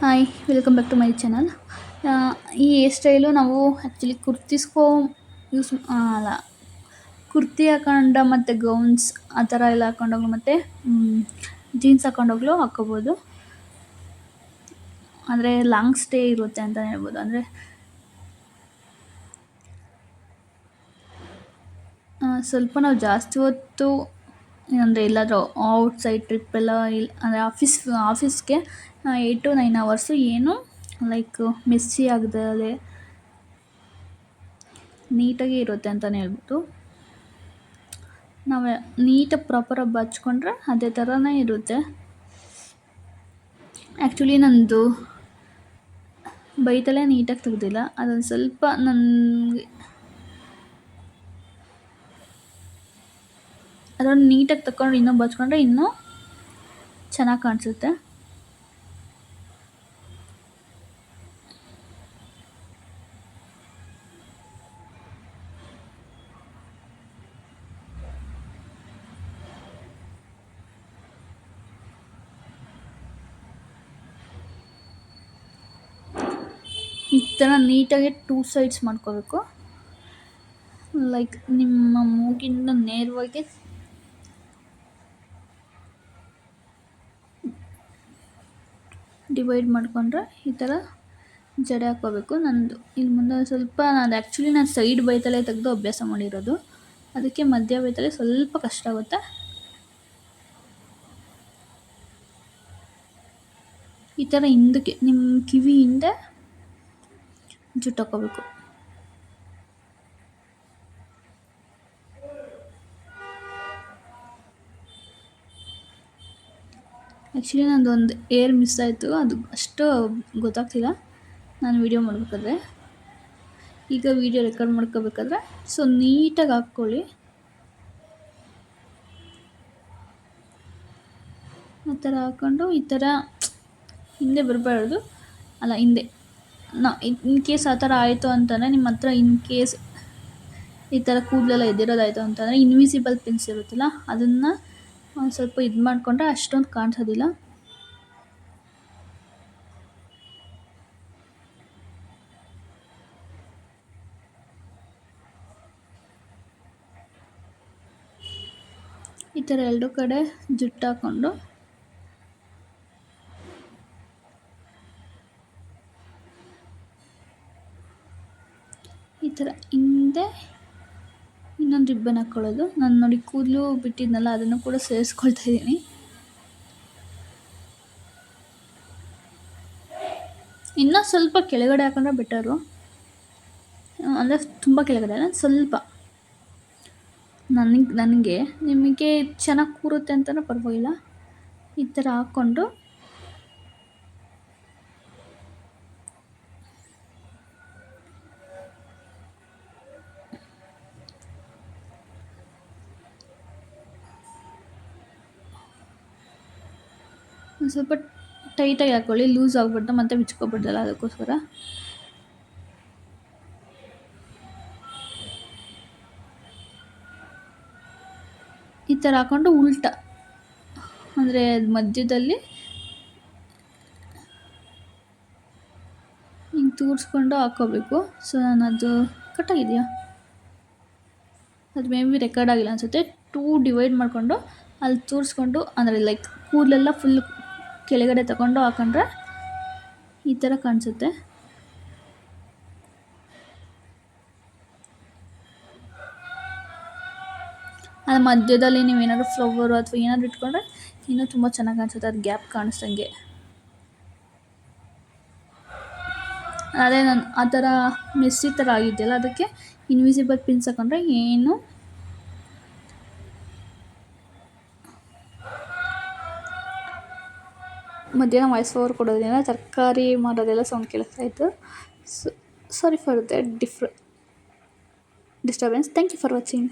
Hi welcome back to my channel. ಈ hairstyle ನಾವು actually use ಅಲ್ಲ ಕುರ್ತಿ ಹಾಕೊಂಡ ಮತ್ತು ಗೌನ್ಸ್ ಆ ಥರ ಎಲ್ಲ ಹಾಕೊಂಡೋಗ್ಲು ಮತ್ತು ಜೀನ್ಸ್ ಹಾಕೊಂಡೋಗ್ಲು ಹಾಕ್ಕೋಬೋದು. ಅಂದರೆ ಲಾಂಗ್ ಸ್ಟೇ ಇರುತ್ತೆ ಅಂತಲೇ ಹೇಳ್ಬೋದು. ಅಂದರೆ ಸ್ವಲ್ಪ ನಾವು ಜಾಸ್ತಿ ಹೊತ್ತು ಅಂದರೆ ಎಲ್ಲಾದರೂ ಔಟ್ಸೈಡ್ ಟ್ರಿಪ್ ಎಲ್ಲ ಅಂದರೆ ಆಫೀಸ್ಗೆ 8 to 9 ಅವರ್ಸು ಏನು ಲೈಕ್ ಮೆಸ್ಸಿ ಆಗದೆ ನೀಟಾಗಿ ಇರುತ್ತೆ ಅಂತಲೇ ಹೇಳ್ಬೋದು. ನಾವು ನೀಟಾಗಿ ಪ್ರಾಪರಾಗಿ ಬಚ್ಕೊಂಡ್ರೆ ಅದೇ ಥರನೇ ಇರುತ್ತೆ. ಆ್ಯಕ್ಚುಲಿ ನಂದು ಬೈತಲೇ ನೀಟಾಗಿ ತೆಗ್ದಿಲ್ಲ, ಅದೊಂದು ಸ್ವಲ್ಪ ನನಗೆ ಅದನ್ನು ನೀಟಾಗಿ ತಗೊಂಡು ಇನ್ನೂ ಬಚ್ಕೊಂಡ್ರೆ ಇನ್ನೂ ಚೆನ್ನಾಗಿ ಕಾಣಿಸುತ್ತೆ. ಈ ಥರ ನೀಟಾಗಿ 2 ಸೈಡ್ಸ್ ಮಾಡ್ಕೋಬೇಕು. ಲೈಕ್ ನಿಮ್ಮ ಮೂಗಿಂದ ನೇರವಾಗಿ ಡಿವೈಡ್ ಮಾಡಿಕೊಂಡ್ರೆ ಈ ಥರ ಜಡೆ ಹಾಕ್ಕೋಬೇಕು. ನಂದು ಇನ್ನು ಮುಂದೆ ಸ್ವಲ್ಪ ನಾನು ಸೈಡ್ ಬೈತಲೇ ತೆಗೆದು ಅಭ್ಯಾಸ ಮಾಡಿರೋದು, ಅದಕ್ಕೆ ಮಧ್ಯ ಬೈತಲೇ ಸ್ವಲ್ಪ ಕಷ್ಟ ಆಗುತ್ತೆ. ಈ ಥರ ಹಿಂದಕ್ಕೆ ನಿಮ್ಮ ಕಿವಿ ಹಿಂದೆ ಜುಟ್ಟು ಹಾಕ್ಕೋಬೇಕು. ಆ್ಯಕ್ಚುಲಿ ನಂದೊಂದು ಏರ್ ಮಿಸ್ ಆಯಿತು, ಅದು ಅಷ್ಟು ಗೊತ್ತಾಗ್ತಿಲ್ಲ ನಾನು ವೀಡಿಯೋ ಮಾಡಬೇಕಾದ್ರೆ. ಈಗ ವೀಡಿಯೋ ರೆಕಾರ್ಡ್ ಮಾಡ್ಕೋಬೇಕಾದ್ರೆ ಸೊ ನೀಟಾಗಿ ಹಾಕ್ಕೊಳ್ಳಿ. ಆ ಥರ ಹಾಕ್ಕೊಂಡು ಈ ಥರ ಹಿಂದೆ ಬರಬಾರ್ದು, ಅಲ್ಲ ಹಿಂದೆ ಇನ್ ಕೇಸ್ ಆ ಥರ ಆಯಿತು ಅಂತಂದರೆ ನಿಮ್ಮ ಹತ್ರ ಇನ್ ಕೇಸ್ ಈ ಥರ ಕೂದಲೆಲ್ಲ ಎದ್ದಿರೋದಾಯಿತು ಅಂತಂದರೆ ಇನ್ವಿಸಿಬಲ್ ಪಿನ್ಸ್ ಇರುತ್ತಲ್ಲ ಅದನ್ನು ಸ್ವಲ್ಪ ಇದು ಮಾಡಿಕೊಂಡ್ರೆ ಅಷ್ಟೊಂದು ಕಾಣಿಸೋದಿಲ್ಲ. ಈ ಥರ ಎರಡು ಕಡೆ ಜುಟ್ಟು ಹಾಕ್ಕೊಂಡು ಈ ಥರ ಹಿಂದೆ ಇನ್ನೊಂದು ರಿಬ್ಬನ್ ಹಾಕ್ಕೊಳ್ಳೋದು. ನಾನು ನೋಡಿ ಕೂದಲು ಬಿಟ್ಟಿದ್ನಲ್ಲ ಅದನ್ನು ಕೂಡ ಸೇರಿಸ್ಕೊಳ್ತಾ ಇದ್ದೀನಿ. ಇನ್ನೂ ಸ್ವಲ್ಪ ಕೆಳಗಡೆ ಹಾಕೊಂಡ್ರೆ ಬೆಟರು, ಅಂದರೆ ತುಂಬ ಕೆಳಗಡೆ ಅಲ್ಲ, ಸ್ವಲ್ಪ ನನಗೆ ನಿಮಗೆ ಚೆನ್ನಾಗಿ ಕೂರುತ್ತೆ ಅಂತಲೂ ಪರವಾಗಿಲ್ಲ. ಈ ಥರ ಹಾಕ್ಕೊಂಡು ಒಂದು ಸ್ವಲ್ಪ ಟೈಟಾಗಿ ಹಾಕ್ಕೊಳ್ಳಿ, ಲೂಸ್ ಆಗ್ಬಿಡ್ತು ಮತ್ತು ಬಿಚ್ಕೊಬಿಡ್ತಲ್ಲ, ಅದಕ್ಕೋಸ್ಕರ. ಈ ಥರ ಹಾಕ್ಕೊಂಡು ಉಲ್ಟಾ ಅಂದರೆ ಮಧ್ಯದಲ್ಲಿ ಹಿಂಗೆ ತೂರಿಸ್ಕೊಂಡು ಹಾಕ್ಕೋಬೇಕು. ಸೊ ನಾನು ಅದು ಕಟ್ಟಾಗಿದೆಯಾ, ಅದು ಮೇ ಬಿ ರೆಕಾರ್ಡ್ ಆಗಿಲ್ಲ ಅನಿಸುತ್ತೆ. 2 ಡಿವೈಡ್ ಮಾಡಿಕೊಂಡು ಅಲ್ಲಿ ತೂರಿಸ್ಕೊಂಡು ಅಂದರೆ ಲೈಕ್ ಕೂದಲೆಲ್ಲ ಫುಲ್ ಕೆಳಗಡೆ ತಗೊಂಡು ಹಾಕೊಂಡ್ರೆ ಈ ಥರ ಕಾಣಿಸುತ್ತೆ. ಅದು ಮಧ್ಯದಲ್ಲಿ ನೀವೇನಾದ್ರು ಫ್ಲವರು ಅಥವಾ ಏನಾದರೂ ಇಟ್ಕೊಂಡ್ರೆ ಇನ್ನೂ ತುಂಬ ಚೆನ್ನಾಗಿ ಕಾಣಿಸುತ್ತೆ, ಅದು ಗ್ಯಾಪ್ ಕಾಣಿಸ್ದಂಗೆ. ಅದೇ ನಾನು ಆ ಥರ ಮೆಸ್ಸಿ ಥರ ಆಗಿದೆಯಲ್ಲ, ಅದಕ್ಕೆ ಇನ್ವಿಸಿಬಲ್ ಪಿನ್ಸ್ ಹಾಕೊಂಡ್ರೆ ಏನು ಮಧ್ಯಾಹ್ನ ವಾಯ್ಸ್ ಓವರ್ ಕೊಡೋದ್ರಿಂದ ತರಕಾರಿ ಮಾಡೋದೆಲ್ಲ ಸೌಂಡ್ ಕೇಳಿಸ್ತಾ ಇತ್ತು. Sorry for the disturbance. Thank you for watching.